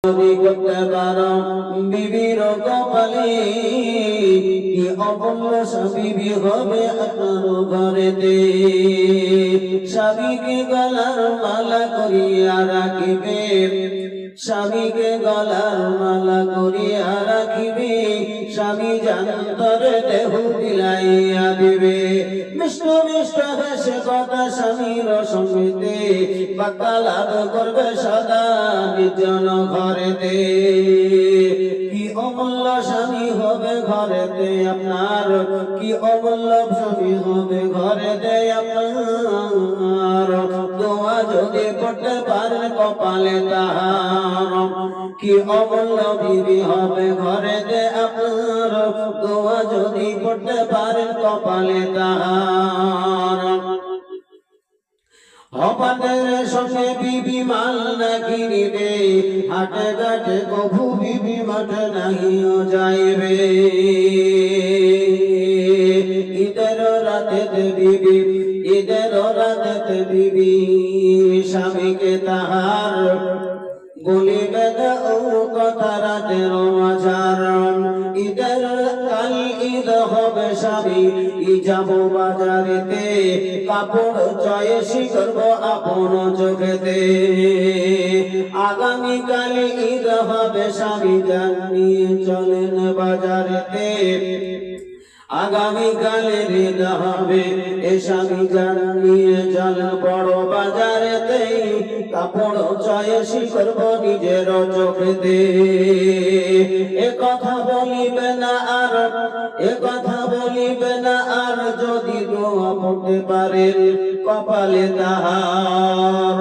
করতে পারো বিবির কপালে কি অমূল্য স্বামী হবে আপনার ঘরেতে। স্বামীকে গলার মালা করিয়া রাখিবে, স্বামীকে গলার মালা করিয়া রাখিবে, স্বামী জান্তরে দেহ বিলাইয়া দিবে। মিষ্ট মিষ্ট হেসে কথা স্বামীর সঙ্গেতে বাক্যালাপ করবে সদা নির্জন ঘরেতে। কি অমূল্য স্বামী হবে ঘরেতে আপনার, কি অমূল্য স্বামী হবে ঘরেতে আপনার। দোয়া যদি পড়তে পারেন কপালে তাহার, কি অমূল্য বিবি হবে ঘরেতে আপনার। দোয়া যদি পড়তে পারেন কপালে তাহার। হপাতের সঙ্গে বিবি মাল না কিনিবে, হাটে ঘাটে কভু বিবি মাঠে নাহিও যাইবে। ঈদের রাতেতে বিবি, ঈদের রাতেতে বিবি স্বামীকে তাহার বলিবে ও কথা রাতের মাঝার। ঈদের কাল ঈদ হবে স্বামী যাব বাজারেতে, কাপড় চয়েসি করব আপন চোখেতে। আগামীকাল ঈদ হবে স্বামী জানিয়ে চলেন বাজারেতে। আগামীকালের ঈদ হবে এ স্বামী জানিয়ে চলেন বড় বাজারেতে, কাপড় চয়েসি করব নিজের চোখেতে। এ কথা বলিবে না আর, এ কথা বলিবে না আর যদি দোয়া পড়তে পারেন কপালে তাহার।